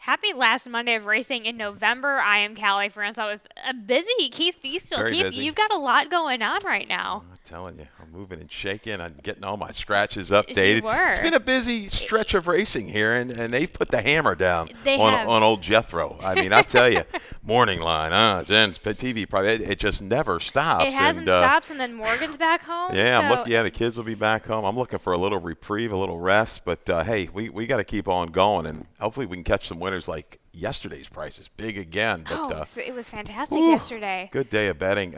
Happy last Monday of racing in November. I am Callie Francois with a busy Keith Feastel. Very Keith, busy. you've got a lot going on right now. I'm telling you, I'm moving and shaking. I'm getting all my scratches You updated. It's were. been a busy stretch of racing here, and they've put the hammer down They on have. old Jethro. I mean, I tell you, morning line, Jen's TV, probably it just never stops. It hasn't stopped, and then Morgan's back home. Yeah, I'm So looking. Yeah, the kids will be back home. I'm looking for a little reprieve, a little rest. But hey, we got to keep on going, and hopefully we can catch some winners like yesterday's price is big again. But so it was fantastic yesterday. good day of betting.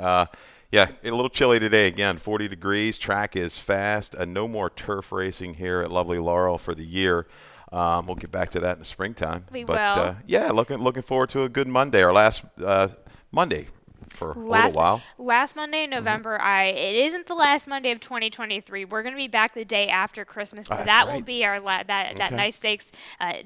Yeah, a little chilly today again, 40 degrees. Track is fast. No more turf racing here at lovely Laurel for the year. We'll get back to that in the springtime. We but will. yeah, looking forward to a good Monday, our last Monday for a little while. Last Monday in November, it isn't the last Monday of 2023. We're going to be back the day after Christmas. That's That will right. be that Okay. nice stakes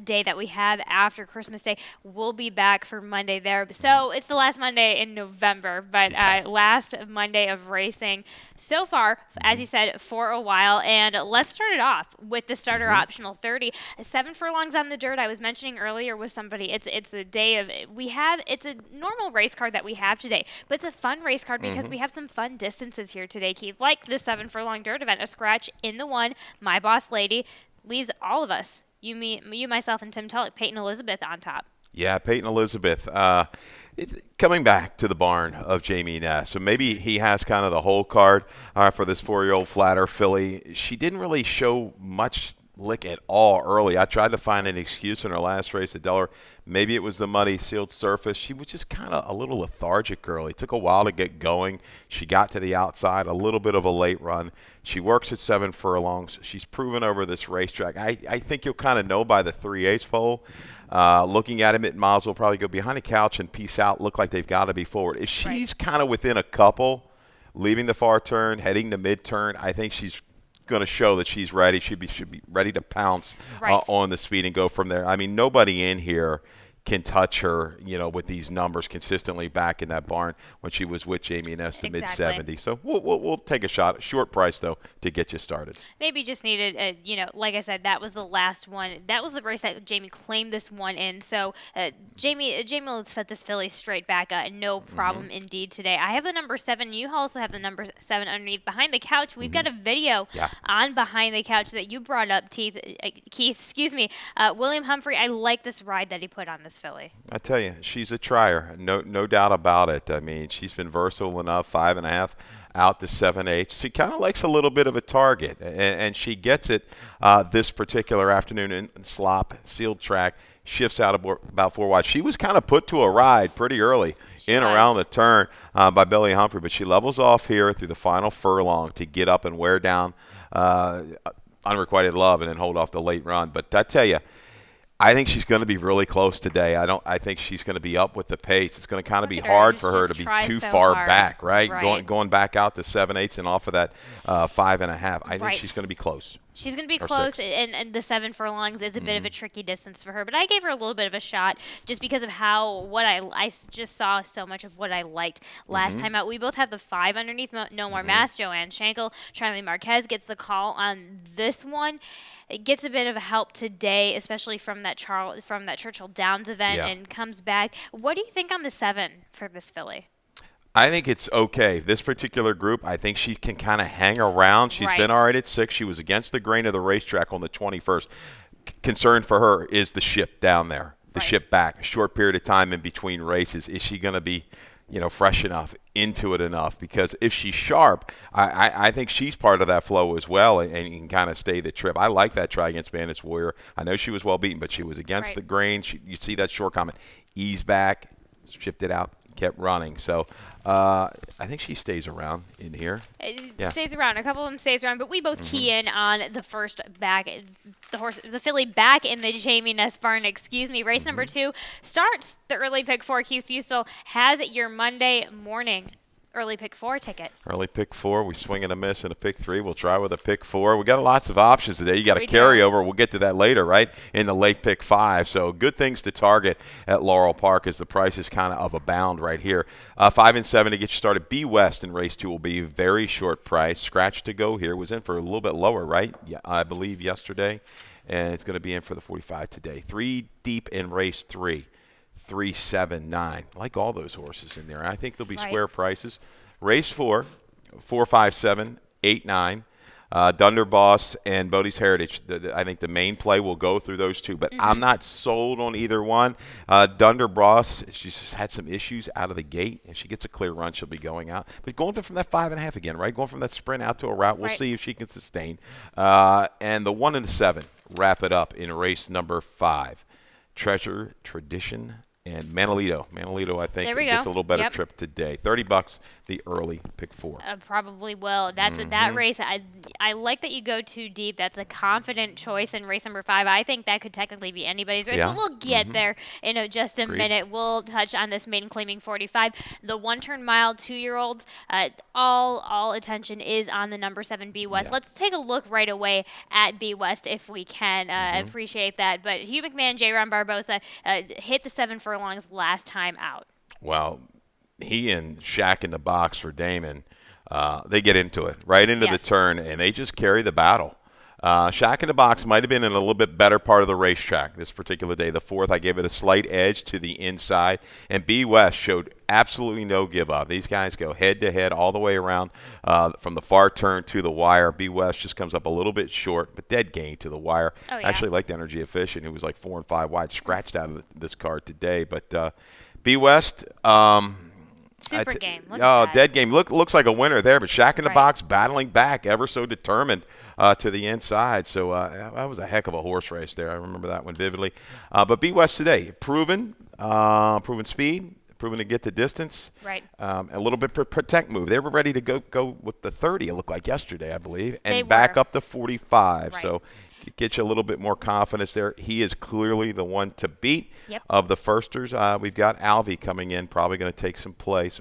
day that we have after Christmas Day. We'll be back for Monday there. So it's the last Monday in November, but Okay. last Monday of racing so far, as you said, for a while. And let's start it off with the starter optional 30. 7 furlongs on the dirt. I was mentioning earlier with somebody. It's the day of it's a normal race card that we have today. But it's a fun race card because we have some fun distances here today, Keith. Like the 7 furlong dirt event, a scratch in the 1, My Boss Lady, leaves all of us, you, myself, and Tim Tulloch, Peyton Elizabeth on top. Yeah, Peyton Elizabeth. Coming back to the barn of Jamie Ness. So maybe he has kind of the whole card for this 4-year-old flatter filly. She didn't really show much lick at all early. I tried to find an excuse in her last race at Delaware. Maybe it was the muddy sealed surface. She was just kind of a little lethargic early. It took a while to get going. She got to the outside, a little bit of a late run. She works at 7 furlongs. She's proven over this racetrack. I think you'll kind of know by the 3/8 pole. Looking at him at miles, will probably go behind the couch and peace out, look like they've got to be forward. If she's kind of within a couple, leaving the far turn, heading to mid-turn, I think she's going to show that she's ready. Should be ready to pounce on the speed and go from there. I mean, nobody in here can touch her, with these numbers consistently back in that barn when she was with Jamie Ness, the Exactly. mid-70s. So we'll take a shot, short price, though, to get you started. Maybe just needed, like I said, that was the last one. That was the race that Jamie claimed this one in. So Jamie will set this filly straight back. No problem indeed today. I have the number 7. You also have the number 7 underneath. Behind the Couch, we've got a video on Behind the Couch that you brought up, Keith. Excuse me. William Humphrey, I like this ride that he put on this filly. I tell you, she's a trier, no doubt about it. I mean, she's been versatile enough, 5.5 out to 7/8. She kind of likes a little bit of a target, and she gets it this particular afternoon in slop, sealed track, shifts out about 4 wide. She was kind of put to a ride pretty early around the turn by Billy Humphrey, but she levels off here through the final furlong to get up and wear down Unrequited Love and then hold off the late run. But I tell you, I think she's going to be really close today. I think she's going to be up with the pace. It's going to kind of be hard for her to be too far back, right? Going back out to 7/8 and off of that 5.5. I think she's going to be close. She's going to be Or close, 6. and the 7 furlongs is a bit of a tricky distance for her. But I gave her a little bit of a shot just because of I just saw so much of what I liked last time out. We both have the 5 underneath, No More Mass. Joanne Schenkel, Charlie Marquez gets the call on this one. It gets a bit of a help today, especially from that Churchill Downs event, and comes back. What do you think on the 7 for this filly? I think it's okay. This particular group, I think she can kind of hang around. She's been all right at 6. She was against the grain of the racetrack on the 21st. Concern for her is the ship down there, the ship back. A short period of time in between races. Is she going to be, fresh enough, into it enough? Because if she's sharp, I think she's part of that flow as well and can kind of stay the trip. I like that try against Bandits Warrior. I know she was well beaten, but she was against the grain. You see that short comment. Ease back, shifted out, kept running. So I think she stays around in here. Stays around. A couple of them stays around, but we both key in on the first back, the filly back in the Jamie Ness barn. Excuse me. Race number 2 starts the early pick 4. Keith Feastel has your Monday morning Early pick 4 ticket. Early pick 4. We swing and a miss and a pick 3. We'll try with a pick 4. We got lots of options today. You got a We do. carryover. We'll get to that later, right, in the late pick 5. So good things to target at Laurel Park as the price is kind of abound right here. 5 and 7 to get you started. B West in race 2 will be very short price. Scratch to go here. Was in for a little bit lower, right? Yeah, I believe yesterday. And it's going to be in for the 45 today. 3 deep in race 3. 3, 7, 9. Like all those horses in there. I think they'll be square prices. Race 4, 4, 5, 7, 8, 9. Dunder Boss and Bodie's Heritage. I think the main play will go through those two, but I'm not sold on either one. Dunder Boss, she's just had some issues out of the gate. If she gets a clear run, she'll be going out. But going from that 5.5 again, right? Going from that sprint out to a route, we'll see if she can sustain. And the 1 and the 7 wrap it up in race number 5. Treasure, Tradition, and Manolito. Manolito, I think, gets a little better trip today. $30, the early pick 4. Probably will. That's that race. I like that you go too deep. That's a confident choice in race number 5. I think that could technically be anybody's race, but we'll get there in just a minute. We'll touch on this maiden claiming 45. The 1-turn mile 2-year-olds. All attention is on the number 7 B West. Let's take a look right away at B West if we can. Appreciate that. But Hugh McMahon, J. Ron Barbosa hit the 7 furlongs last time out. Well, he and Shaq in the box for Damon, they get into it, right into the turn, and they just carry the battle. Shaq in the box might have been in a little bit better part of the racetrack this particular day. The 4th, I gave it a slight edge to the inside, and B West showed absolutely no give up. These guys go head-to-head all the way around from the far turn to the wire. B West just comes up a little bit short, but dead game to the wire. Actually liked Energy Efficient, who was like 4 and 5 wide, scratched out of this card today. But B West, super game. Dead game. Looks like a winner there, but Shaq in the box battling back, ever so determined to the inside. So that was a heck of a horse race there. I remember that one vividly. But B West today, proven speed, proven to get the distance. Right. A little bit protect move. They were ready to go with the 30, it looked like yesterday, I believe, and back up to 45. Right. So get you a little bit more confidence there. He is clearly the one to beat of the firsters. We've got Alvy coming in, probably going to take some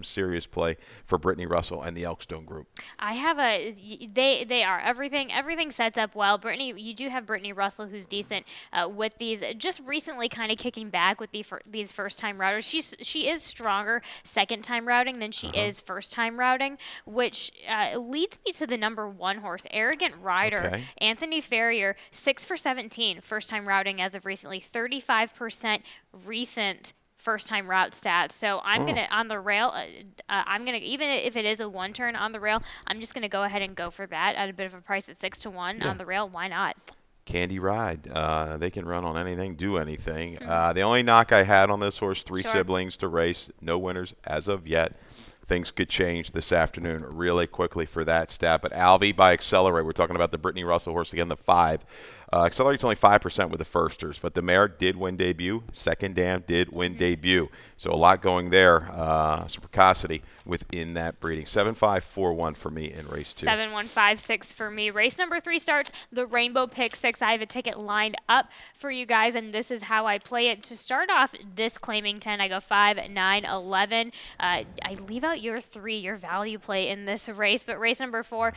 serious play for Brittany Russell and the Elkstone group. I have they are everything sets up well. Brittany, you do have Brittany Russell who's decent with these, just recently kind of kicking back with these first time routers. She is stronger second time routing than she is first time routing, which leads me to the number 1 horse, Arrogant Rider, Anthony Ferrier. 6 for 17 first time routing as of recently, 35% recent first time route stats. So I'm gonna on the rail. I'm gonna, even if it is a 1-turn on the rail, I'm just gonna go ahead and go for that at a bit of a price at 6 to 1 on the rail. Why not? Candy Ride. They can run on anything, do anything. The only knock I had on this horse, 3 siblings to race, no winners as of yet. Things could change this afternoon really quickly for that stat. But Alvy by Accelerate, we're talking about the Brittany Russell horse again, the 5. Accelerate's only 5% with the firsters, but the mare did win debut. Second Dam did win debut. So a lot going there. Some precocity within that breeding. 7-5-4-1 for me in race 2. 7-1-5-6 for me. Race number 3 starts the Rainbow Pick 6. I have a ticket lined up for you guys, and this is how I play it. To start off this claiming 10, I go 5, 9, 11. I leave out your 3, your value play in this race, but race number 4,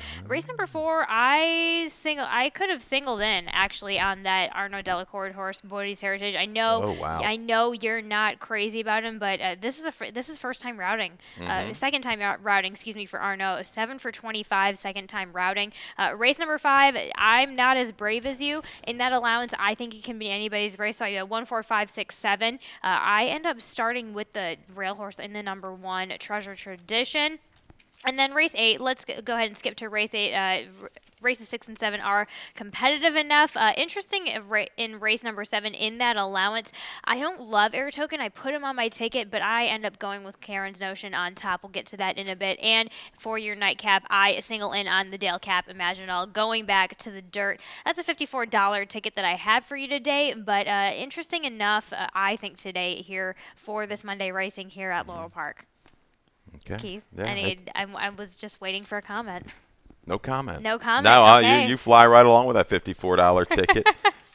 I could have singled in actually on that Arnaud Delacourt horse, Bodie's Heritage. I know, I know you're not crazy about him, but this is first time routing, second time routing, for Arnaud. 7 for 25, second time routing. Race number 5, I'm not as brave as you in that allowance. I think it can be anybody's race. So I go 1, 4, 5, 6, 7. I end up starting with the rail horse in the number 1, Treasure Tradition. And then race 8, let's go ahead and skip to race 8. Races 6 and 7 are competitive enough. Interesting in race number 7 in that allowance. I don't love Air Token. I put him on my ticket, but I end up going with Karen's Notion on top. We'll get to that in a bit. And for your nightcap, I single in on the Dale Cap Imaginal, going back to the dirt. That's a $54 ticket that I have for you today, but interesting enough, I think, today here for this Monday racing here at Laurel Park. Okay. Keith, yeah, I was just waiting for a comment. No comment. No comment. No, okay. you fly right along with that $54 ticket.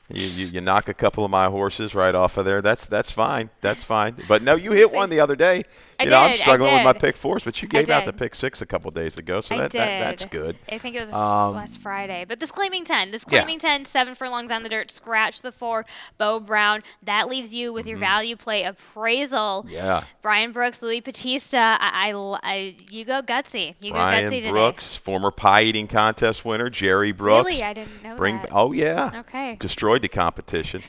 You knock a couple of my horses right off of there. That's fine. That's fine. But no, you hit one the other day. I'm struggling with my pick fours, but you gave out the pick six a couple days ago, so that's good. I think it was last Friday. But this claiming 10, 7 furlongs on the dirt, scratch the 4, Bo Brown. That leaves you with your value play appraisal. Yeah. Brian Brooks, Louis Batista. You go gutsy. You go gutsy today. Brian Brooks, former pie eating contest winner, Jerry Brooks. Really, I didn't know that. Oh yeah. Okay. Destroyed the competition.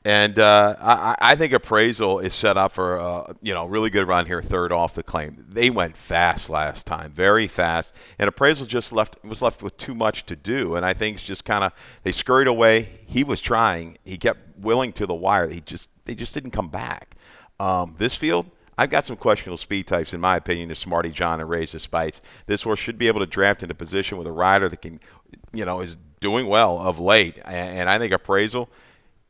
And I think appraisal is set up for a really good run here, third off the claim. They went fast last time, very fast, and appraisal was left with too much to do. And I think it's just they scurried away. He was trying. He kept willing to the wire. They just didn't come back. This field, I've got some questionable speed types, in my opinion, to Smarty John and Raise the Spites. This horse should be able to draft into position with a rider that can, is doing well of late. And I think appraisal.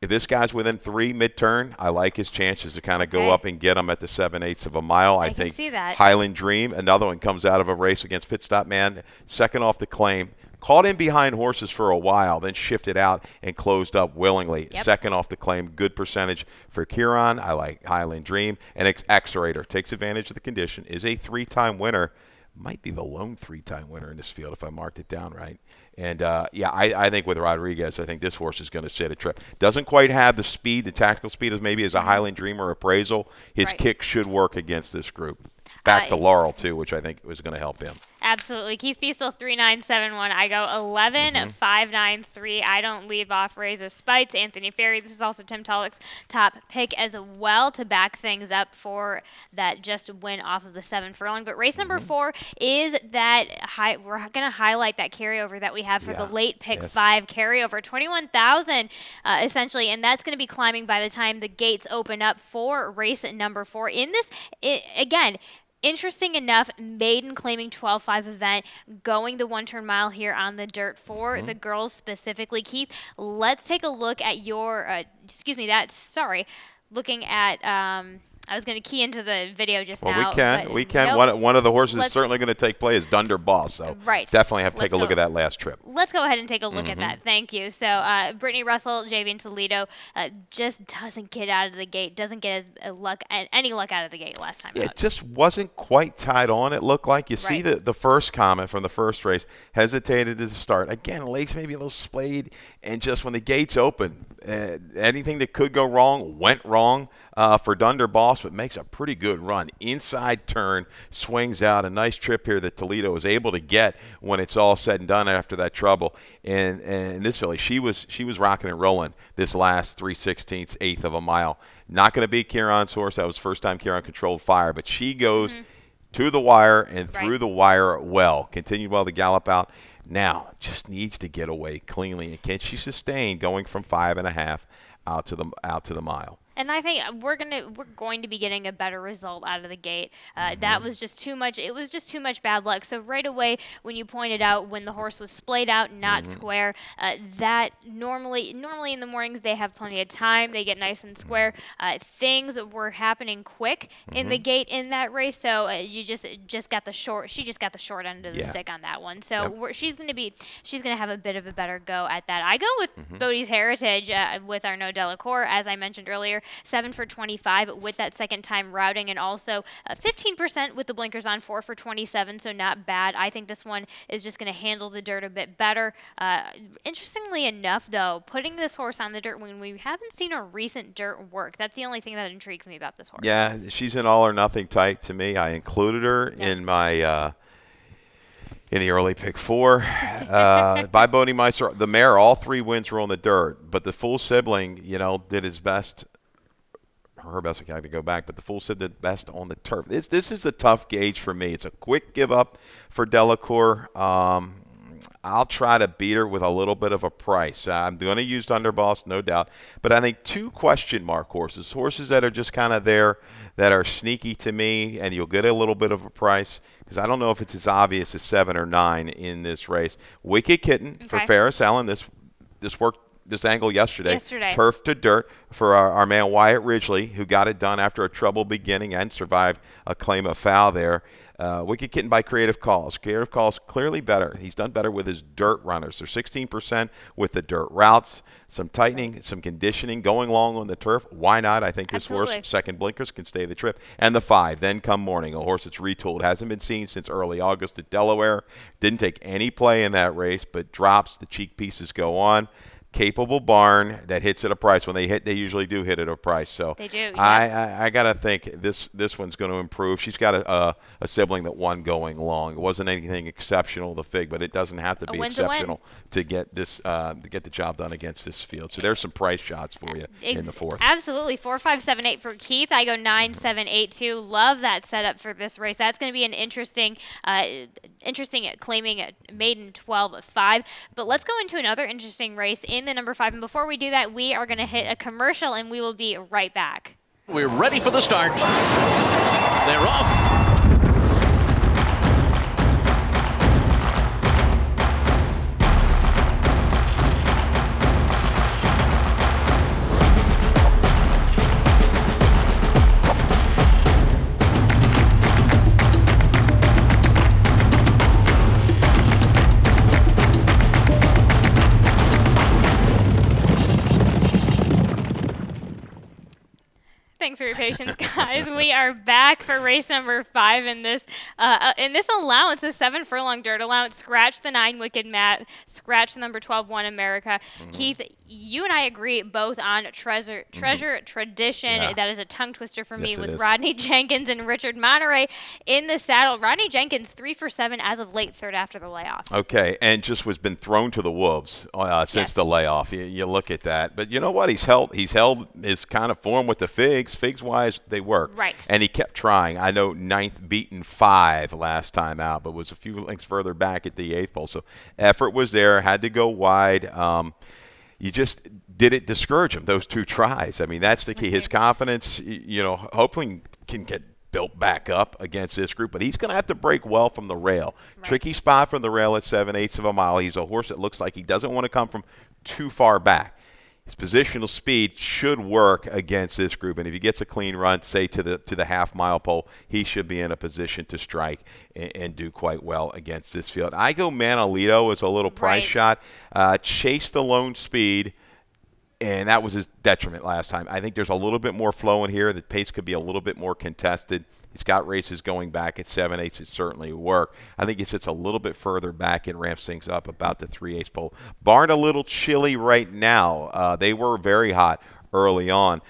If this guy's within 3 mid-turn, I like his chances to kind of go up and get him at the 7/8 of a mile. I think see that. Highland Dream, another one, comes out of a race against Pit Stop Man, second off the claim. Caught in behind horses for a while, then shifted out and closed up willingly. Yep. Second off the claim, good percentage for Kieran. I like Highland Dream. And X-Rater takes advantage of the condition, is a 3-time winner. Might be the lone 3-time winner in this field if I marked it down right. And, I think with Rodriguez, I think this horse is going to sit a trip. Doesn't quite have the speed, the tactical speed as maybe as a Highland Dreamer appraisal. His kick should work against this group. Back to Laurel, too, which I think was going to help him. Absolutely. Keith Fiesel, 3971. I go 11, 593. I don't leave off Raise the Spites. Anthony Ferry. This is also Tim Tulloch's top pick as well to back things up for that just win off of the 7 furlong. But race number 4 is that we're going to highlight that carryover that we have for the late pick 5 carryover, 21,000 essentially, and that's going to be climbing by the time the gates open up for race number 4. In this, again, interesting enough, maiden claiming 12-5 event, going the 1-turn mile here on the dirt for the girls specifically. Keith, let's take a look at your, looking at, I was going to key into the video just now. We can. Nope. One of the horses is certainly going to take play is Dunder Boss, so definitely have to take a look at that last trip. Let's go ahead and take a look at that. Thank you. So Brittany Russell, Javian Toledo, just doesn't get out of the gate, doesn't get any luck out of the gate last time out. It just wasn't quite tied on, it looked like. You see the first comment from the first race, hesitated to start. Again, legs maybe a little splayed, and just when the gates open, anything that could go wrong went wrong for Dunder Boss, but makes a pretty good run. Inside turn, swings out. A nice trip here that Toledo was able to get when it's all said and done after that trouble. And this filly, she was rocking and rolling this last 3/16, eighth of a mile. Not going to beat Kieran's horse. That was the first time Kieran controlled fire, but she goes to the wire and through the wire well. Continued well to gallop out. Now, just needs to get away cleanly. And can she sustain going from 5.5 out to the mile? And I think we're going to be getting a better result out of the gate. That was just too much. It was just too much bad luck. So right away, when you pointed out when the horse was splayed out, not square, that normally in the mornings they have plenty of time. They get nice and square. Things were happening quick in the gate in that race. So you just got the short. She just got the short end of the stick on that one. So she's going to have a bit of a better go at that. I go with Bodie's Heritage with Arnaud Delacour, as I mentioned earlier. 7 for 25 with that second time routing, and also 15% with the blinkers on, 4 for 27, so not bad. I think this one is just going to handle the dirt a bit better. Interestingly enough, though, putting this horse on the dirt when we haven't seen a recent dirt work, that's the only thing that intrigues me about this horse. Yeah, she's an all or nothing type to me. I included her in my in the early pick 4 by Bodie Meister. The mare, all 3 wins were on the dirt, but the full sibling, did his best. Her best, I have to go back, but the full sib did best on the turf. This is a tough gauge for me. It's a quick give up for Delacour. I'll try to beat her with a little bit of a price. I'm going to use Underboss, no doubt, but I think 2 question mark horses that are just kind of there, that are sneaky to me, and you'll get a little bit of a price, because I don't know if it's as obvious as 7 or 9 in this race. Wicked Kitten for Ferris Allen. This worked. This angle yesterday. Turf to dirt for our man Wyatt Ridgely, who got it done after a troubled beginning and survived a claim of foul there. Wicked Kitten by Creative Calls. Creative Calls clearly better. He's done better with his dirt runners. They're 16% with the dirt routes. Some tightening, some conditioning, going long on the turf. Why not? I think this Absolutely. horse, second blinkers, can stay the trip. And the 5, Then Come Morning, a horse that's retooled. Hasn't been seen since early August at Delaware. Didn't take any play in that race, but drops. The cheek pieces go on. Capable barn that hits at a price. When they hit, they usually do hit at a price. So They do, yeah. I gotta think this one's going to improve. She's got a sibling that won going long. It wasn't anything exceptional, the Fig, but it doesn't have to be exceptional to get this to get the job done against this field. So there's some price shots for you in the 4th. Absolutely. 4, 5, 7, 8 for Keith. I go 9, 7, 8, 2. Love that setup for this race. That's going to be an interesting claiming maiden 12-5. But let's go into another interesting race in the number 5. And before we do that, we are going to hit a commercial, and we will be right back. We're ready for the start. They're off. Thanks for your patience, guys. We are back for race number 5 in this allowance, a 7 furlong dirt allowance. Scratch the 9 Wicked Matt, scratch the number 12 One America. Keith, you and I agree both on Treasure Tradition. Yeah. That is a tongue twister for me Yes, it with is. Rodney Jenkins and Richard Monterey in the saddle. Rodney Jenkins 3 for 7 as of late, third after the layoff. Okay, and just was been thrown to the wolves since Yes. the layoff. You look at that, but you know what? He's held his kind of form with the Figs. Figs wise, they work. Right. And he kept trying. I know 9th beaten 5 last time out, but was a few lengths further back at the 8th pole. So effort was there. Had to go wide. You just did it discourage him, those 2 tries. I mean, that's the key. His confidence, hopefully can get built back up against this group, but he's going to have to break well from the rail. Right. Tricky spot from the rail at 7/8 of a mile. He's a horse that looks like he doesn't want to come from too far back. His positional speed should work against this group, and if he gets a clean run, say to the half-mile pole, he should be in a position to strike and do quite well against this field. I go Manolito as a little price shot. Chase the lone speed, and that was his detriment last time. I think there's a little bit more flow in here. The pace could be a little bit more contested. He's got races going back at 7/8. It certainly work. I think he sits a little bit further back and ramps things up about the 3/8 pole. Barn a little chilly right now. They were very hot early on.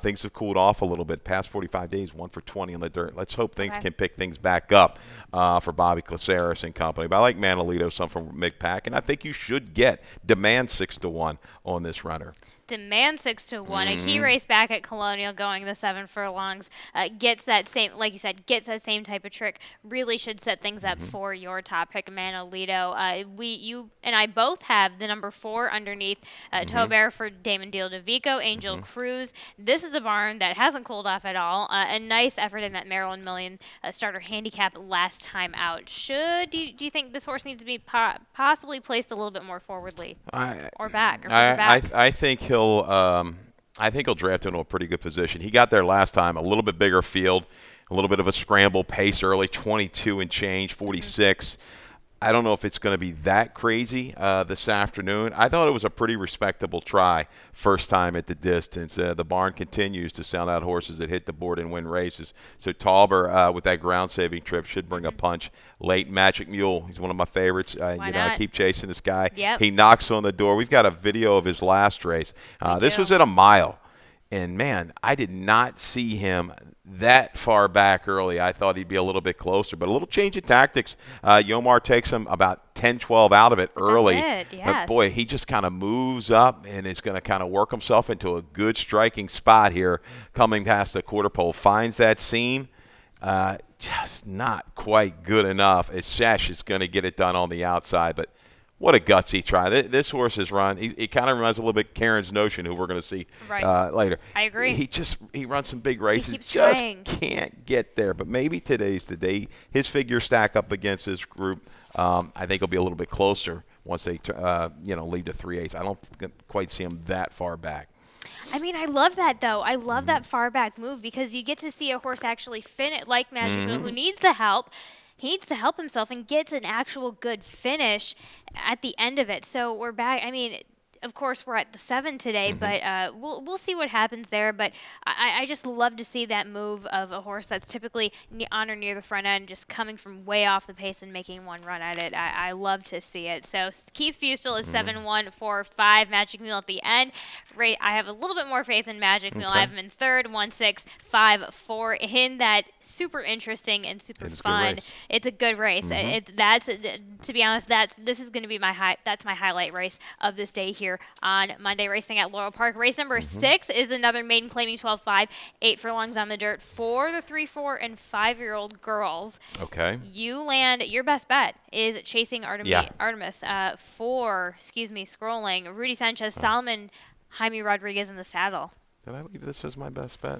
Things have cooled off a little bit. Past 45 days, 1 for 20 on the dirt. Let's hope things can pick things back up for Bobby Caceres and company. But I like Manolito, some from McPack, and I think you should get demand 6-1 on this runner. Demand 6-1. A key race back at Colonial going the 7 furlongs. Gets that same, like you said, gets that same type of trick. Really should set things up for your top pick, Manolito. You and I both have the number 4 underneath Tobert for Damon Deal DeVico, Angel Cruz. This is a barn that hasn't cooled off at all. A nice effort in that Maryland Million starter handicap last time out. Do you think this horse needs to be possibly placed a little bit more forwardly or back? Or back? I think he'll draft into a pretty good position. He got there last time, a little bit bigger field, a little bit of a scramble pace early, 22 and change, 46. I don't know if it's going to be that crazy this afternoon. I thought it was a pretty respectable try first time at the distance. The barn continues to sound out horses that hit the board and win races. So Tauber, with that ground-saving trip, should bring a punch. Late Magic Mule, he's one of my favorites. I keep chasing this guy. Yep. He knocks on the door. We've got a video of his last race. This was at a mile. And, man, I did not see him that far back early. I thought he'd be a little bit closer. But a little change of tactics. Yomar takes him about 10-12 out of it early. That's it, yes. But, boy, he just kind of moves up and is going to kind of work himself into a good striking spot here coming past the quarter pole. Finds that seam. Just not quite good enough. Shesh is going to get it done on the outside. But what a gutsy try. This horse has run. He kind of reminds a little bit Karen's Notion, who we're going to see later. I agree. He runs some big races. He keeps just trying. can't get there. But maybe today's the day. His figures stack up against this group. I think he'll be a little bit closer once they lead to 3/8. I don't quite see him that far back. I mean, I love that though. I love that far back move because you get to see a horse actually finish, like Magic Mill, who needs the help. He needs to help himself and gets an actual good finish at the end of it. So we're back. I mean, of course, we're at the 7 today, but we'll see what happens there. But I just love to see that move of a horse that's typically on or near the front end, just coming from way off the pace and making one run at it. I love to see it. So Keith Fustel is 7-1, 4-5. Magic Mule at the end. I have a little bit more faith in Magic Mule. I have him in third, 1-6, 5-4 in that super interesting and super fun. It's a good race. That's to be honest, this is going to be that's my highlight race of this day here on Monday racing at Laurel Park. Race number 6 is another maiden claiming 12-5, 8 furlongs on the dirt for the 3, 4, and 5-year-old girls. Okay. You land, your best bet is Chasing Artemis scrolling. Rudy Sanchez, Solomon, Jaime Rodriguez in the saddle. Did I leave this as my best bet?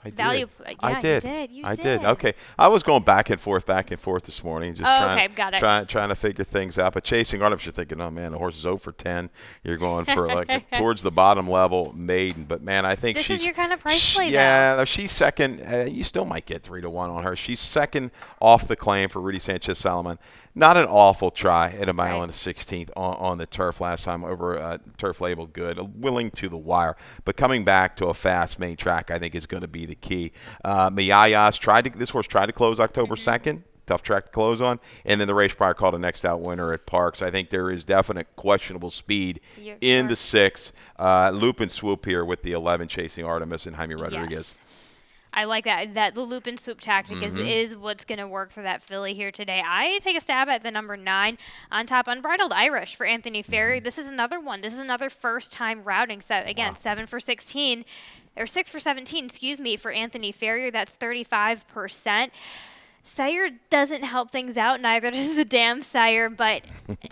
I did. Value, I did. You did. Okay. I was going back and forth this morning, just got it. trying to figure things out. But Chasing Artemis, you're thinking, oh man, the horse is 0 for 10. You're going for like towards the bottom level maiden. But man, I think this is your kind of price play. Yeah, she's second. You still might get 3-1 on her. She's second off the claim for Rudy Sanchez Solomon. Not an awful try at a mile and a 16th on the turf last time over turf label good, willing to the wire. But coming back to a fast main track, I think is going to be the key. Miyayas this horse tried to close October 2nd. Tough track to close on. And then the race prior called a next out winner at Parks. I think there is definite questionable speed in the 6. Loop and swoop here with the 11 Chasing Artemis and Jaime Rodriguez. Yes. I like that the loop and swoop tactic is what's going to work for that filly here today. I take a stab at the number 9 on top, Unbridled Irish for Anthony Ferrier. This is another one. This is another first-time routing set. Again, 7 for 16, or 6 for 17, for Anthony Ferrier. That's 35%. Sire doesn't help things out, neither does the damn Sire, but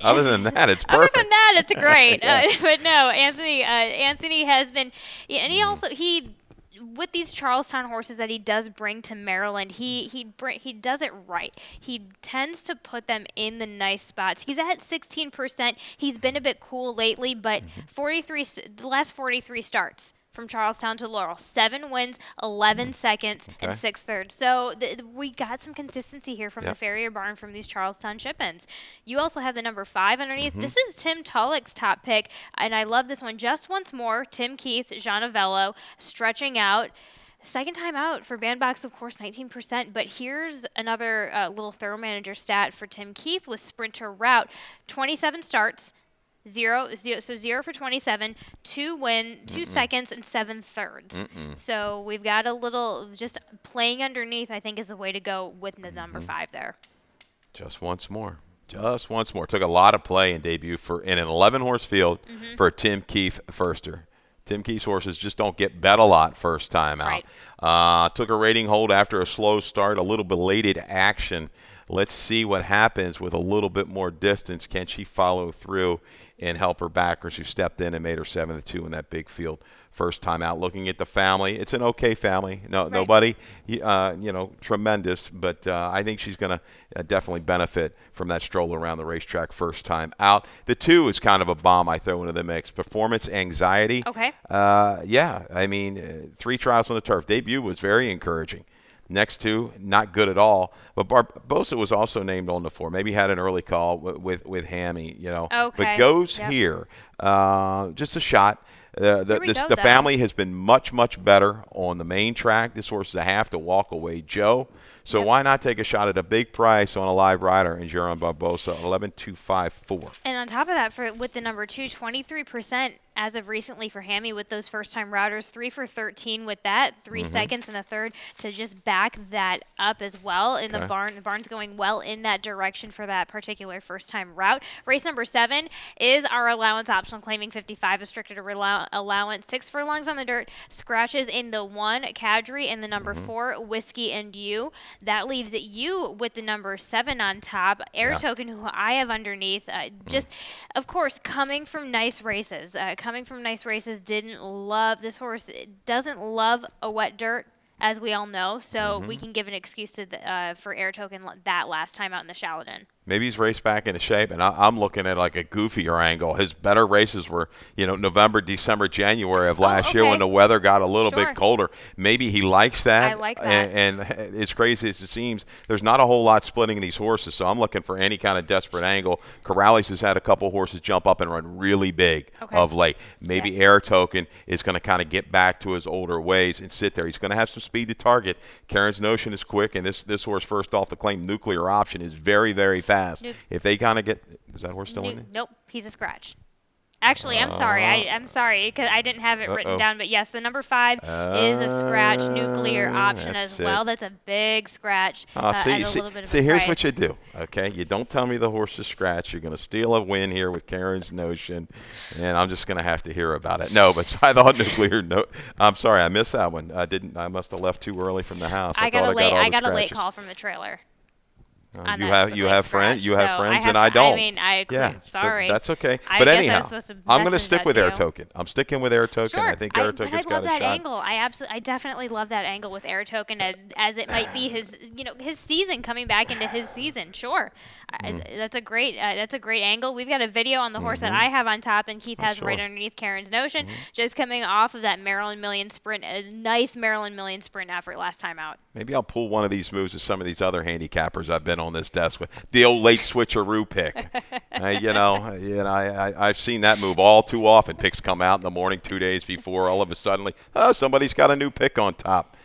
other than that, it's perfect. Other than that, it's great. But no, Anthony has been, and he with these Charlestown horses that he does bring to Maryland, he does it right. He tends to put them in the nice spots. He's at 16%. He's been a bit cool lately, but the last 43 starts from Charlestown to Laurel, 7 wins, 11 seconds, and 6 thirds. So we got some consistency here from the Farrier barn from these Charlestown ship-ins. You also have the number 5 underneath. This is Tim Tulloch's top pick, and I love this one. Just Once More, Tim Keith, Jean Avello, stretching out. Second time out for Bandbox, of course, 19%. But here's another little thorough manager stat for Tim Keith with Sprinter Route. 27 starts. 0 for 27, 2 seconds, and 7 thirds. So we've got a little just playing underneath, I think, is the way to go with the number 5 there. Just once more. Took a lot of play in debut in an 11-horse field for a Tim Keith firster. Tim Keith's horses just don't get bet a lot first time out. Right. Took a rating hold after a slow start, a little belated action. Let's see what happens with a little bit more distance. Can she follow through and help her backers who stepped in and made her 7-2 in that big field first time out? Looking at the family, it's an okay family. Nobody, tremendous, but I think she's going to definitely benefit from that stroll around the racetrack first time out. The 2 is kind of a bomb I throw into the mix. Performance Anxiety. Okay. 3 trials on the turf. Debut was very encouraging. Next 2, not good at all. But Barbosa was also named on the 4. Maybe had an early call with Hammy, Okay. But goes here. Just a shot. The family has been much, much better on the main track. This horse is a half to walk away Joe. So why not take a shot at a big price on a live rider in Jeron Barbosa, 11.254. And on top of that, with the number 2, 23% as of recently for Hammy with those first-time routers, 3 for 13 with that, 3 seconds and a third to just back that up as well. In the barn's going well in that direction for that particular first-time route. Race number 7 is our allowance optional claiming 55, restricted allowance, 6 furlongs on the dirt, scratches in the 1, Cadre, and the number 4, Whiskey and You. That leaves you with the number 7 on top. Air Token, who I have underneath, of course, coming from nice races, didn't love this horse. Doesn't love a wet dirt, as we all know. So we can give an excuse for Air Token that last time out in the Shaladin. Maybe he's raced back into shape, and I'm looking at like a goofier angle. His better races were, November, December, January of last year when the weather got a little bit colder. Maybe he likes that. I like that. And as crazy as it seems, there's not a whole lot splitting these horses, so I'm looking for any kind of desperate angle. Corrales has had a couple horses jump up and run really big of late. Maybe Air Token is going to kind of get back to his older ways and sit there. He's going to have some speed to target. Karen's Notion is quick, and this horse first off the claim, Nuclear Option, is very, very fast. If they kind of get – is that horse still in there? Nope, he's a scratch. Actually, I'm sorry. I'm sorry because I didn't have it written down. But, yes, the number 5 is a scratch Nuclear Option as well. That's a big scratch at a little bit of a here's price. what you do, okay? You don't tell me the horse is scratch. You're going to steal a win here with Karen's Notion, and I'm just going to have to hear about it. No, but I thought Nuclear – I'm sorry. I missed that one. I must have left too early from the house. I got a late call from the trailer. You have friends, and I don't. I mean, sorry. So that's okay. But anyhow, I'm going to stick with Air Token. I'm sticking with Air Token. Sure. I think Air Token's got a shot. I love that angle. I definitely love that angle with Air Token, as it might be his season coming back into his season. Sure, that's a great angle. We've got a video on the horse that I have on top, and Keith has right underneath Karen's Notion, just coming off of that Maryland Million sprint, a nice Maryland Million sprint effort last time out. Maybe I'll pull one of these moves of some of these other handicappers I've been on this desk with. The old late switcheroo pick. I've seen that move all too often. Picks come out in the morning 2 days before. All of a sudden, somebody's got a new pick on top.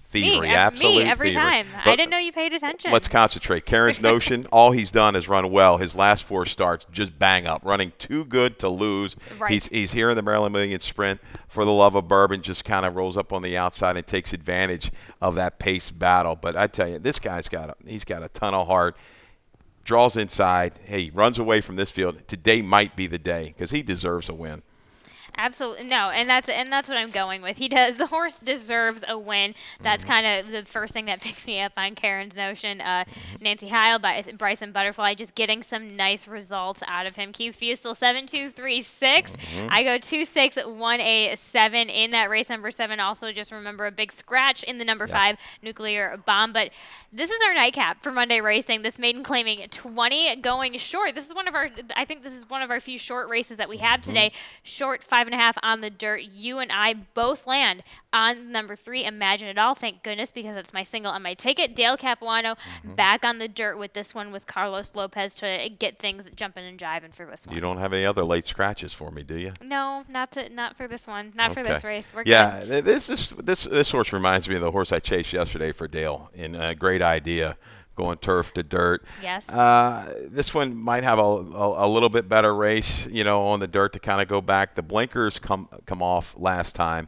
Thievery, absolute me every thievery. Time. But I didn't know you paid attention. Let's concentrate. Karen's Notion, all he's done is run well. His last 4 starts, just bang up, running too good to lose. Right. He's here in the Maryland Million Sprint. For the love of bourbon, just kind of rolls up on the outside and takes advantage of that pace battle. But I tell you, this guy's got a ton of heart. Draws inside. Hey, runs away from this field. Today might be the day because he deserves a win. Absolutely no, and that's what I'm going with. He does. The horse deserves a win. That's kind of the first thing that picked me up on Karen's Notion. Nancy Heil, Bryson Butterfly, just getting some nice results out of him. Keith Fustel 7-2-3-6. I go 2-6-1-8-7 in that race number 7. Also, just remember a big scratch in the number 5 Nuclear Bomb. But this is our nightcap for Monday racing. This maiden claiming 20, going short. This is one of our few short races that we have today. Short 5.5 on the dirt. You and I both land on number 3, Imagine It All. Thank goodness, because it's my single on my ticket. Dale Capuano back on the dirt with this one with Carlos Lopez to get things jumping and jiving for this one. You don't have any other late scratches for me, do you? No, not for this one. Not for this race. We're good. This horse reminds me of the horse I chased yesterday for Dale in a great idea. Going turf to dirt. Yes. This one might have a little bit better race, on the dirt to kind of go back. The blinkers come off last time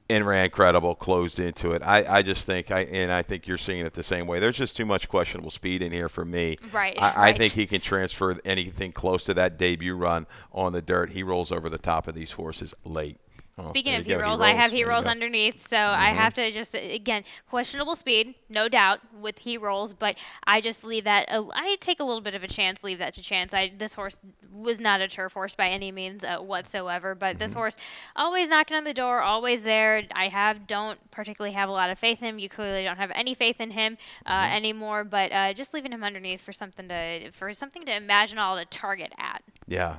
and ran credible, closed into it. I just think, I think you're seeing it the same way. There's just too much questionable speed in here for me. Right. I think he can transfer anything close to that debut run on the dirt. He rolls over the top of these horses late. Speaking of he-rolls, I have he-rolls underneath, so I have to just, again, questionable speed, no doubt, with he-rolls, but I just leave that, I take a little bit of a chance, leave that to chance. This horse was not a turf horse by any means whatsoever, but this horse always knocking on the door, always there. I don't particularly have a lot of faith in him. You clearly don't have any faith in him anymore, but just leaving him underneath for something to imagine all to target at. Yeah.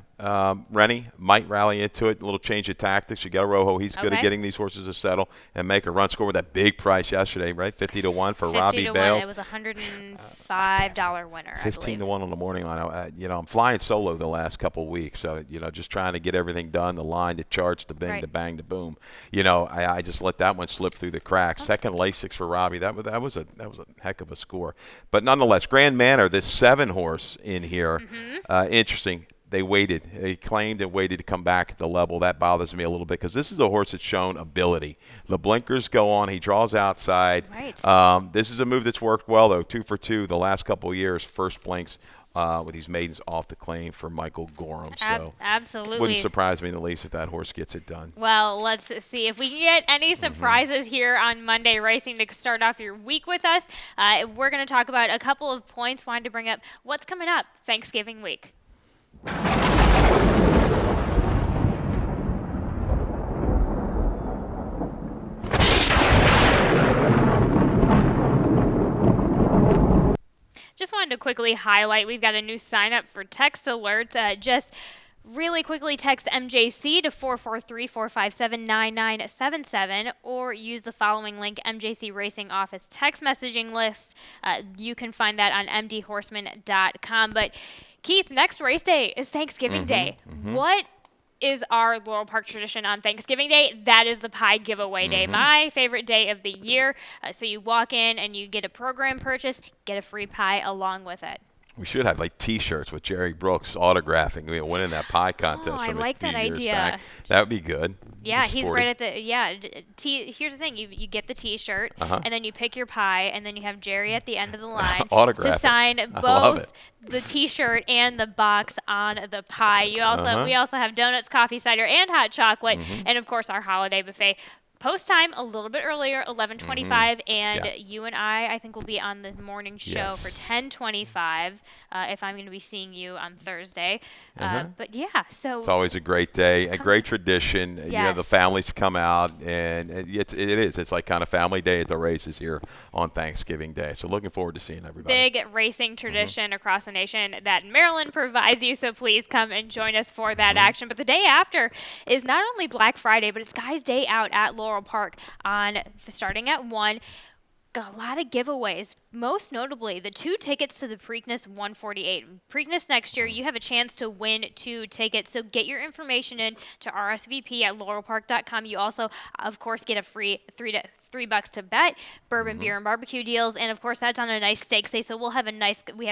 Rennie might rally into it. A little change of tactics. You got Rojo. He's good at getting these horses to settle and make a run. Score with that big price yesterday, right? 50-1 for Robbie Bales. It was a $105 winner. 15-1 on the morning line. I'm flying solo the last couple of weeks, so just trying to get everything done. The line, the charts, the bing, the bang, the boom. I just let that one slip through the cracks. Second Lasix for Robbie. That was a heck of a score. But nonetheless, Grand Manor, this 7 horse in here, interesting. They waited. They claimed and waited to come back at the level. That bothers me a little bit because this is a horse that's shown ability. The blinkers go on. He draws outside. Right. This is a move that's worked well, though. 2 for 2 the last couple of years. First blinks with these maidens off the claim for Michael Gorham. So absolutely. Wouldn't surprise me in the least if that horse gets it done. Well, let's see if we can get any surprises here on Monday Racing to start off your week with us. We're going to talk about a couple of points. Wanted to bring up what's coming up Thanksgiving week. Just wanted wanted to quickly highlight, we've got a new sign up for text alerts. Just really quickly text MJC to 443-457-9977 or use the following link, MJC Racing Office text messaging list. You can find that on mdhorseman.com. But Keith, next race day is Thanksgiving Day. What is our Laurel Park tradition on Thanksgiving Day? That is the pie giveaway day, my favorite day of the year. So you walk in and you get a program purchase, get a free pie along with it. We should have like T-shirts with Jerry Brooks autographing, winning that pie contest. I from like a few that years idea. back. That would be good. Yeah, Be he's sporty. right at the here's the thing: you get the T-shirt, and then you pick your pie, and then you have Jerry at the end of the line Autograph to it. sign I love both it. the T-shirt and the box on the pie. We also have donuts, coffee, cider, and hot chocolate, and of course our holiday buffet. Post time a little bit earlier, 11:25, and Yeah. you and I think, will be on the morning show for 10:25. If I'm going to be seeing you on Thursday, but yeah, so It's always a great day, a great tradition. You know, the Yes. families come out, and it's like kind of family day at the races here on Thanksgiving Day. So looking forward to seeing everybody. big racing tradition across the nation that Maryland provides you. So please come and join us for that action. But the day after is not only Black Friday, but it's Guys' Day Out at Laurel Park starting at 1. Got a lot of giveaways, most notably the 2 tickets to the Preakness 148. Preakness next year, you have a chance to win 2 tickets. So get your information in to RSVP at laurelpark.com. You also, of course, get a free $3 to bet, bourbon, beer, and barbecue deals, and of course that's on a nice stakes day. So we have a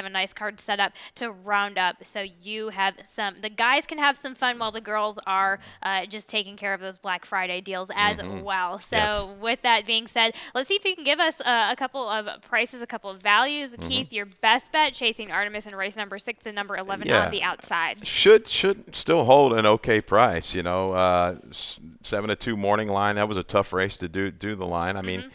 nice card set up to round up. So the guys can have some fun while the girls are just taking care of those Black Friday deals as well. So Yes. with that being said, let's see if you can give us a couple of prices, a couple of values. Keith, your best bet chasing Artemis in race number 6 and number 11 Yeah. on the outside. Should still hold an okay price. 7-2 morning line. That was a tough race to do the line. I mean,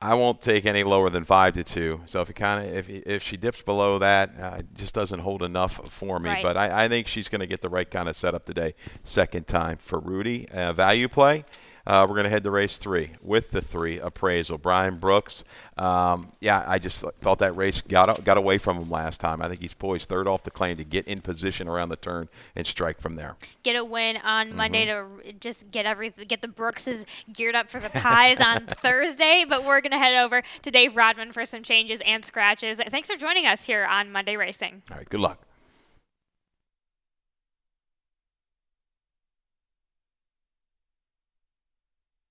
I won't take any lower than 5-2. So if she dips below that, it just doesn't hold enough for me. Right. But I think she's going to get the right kind of setup today. Second time for Rudy. Value play. We're going to head to race 3 with the 3 appraisal. Brian Brooks. I just thought that race got away from him last time. I think he's poised third off the claim to get in position around the turn and strike from there. Get a win on Monday to just get the Brookses geared up for the pies on Thursday. But we're going to head over to Dave Rodman for some changes and scratches. Thanks for joining us here on Monday Racing. All right, good luck.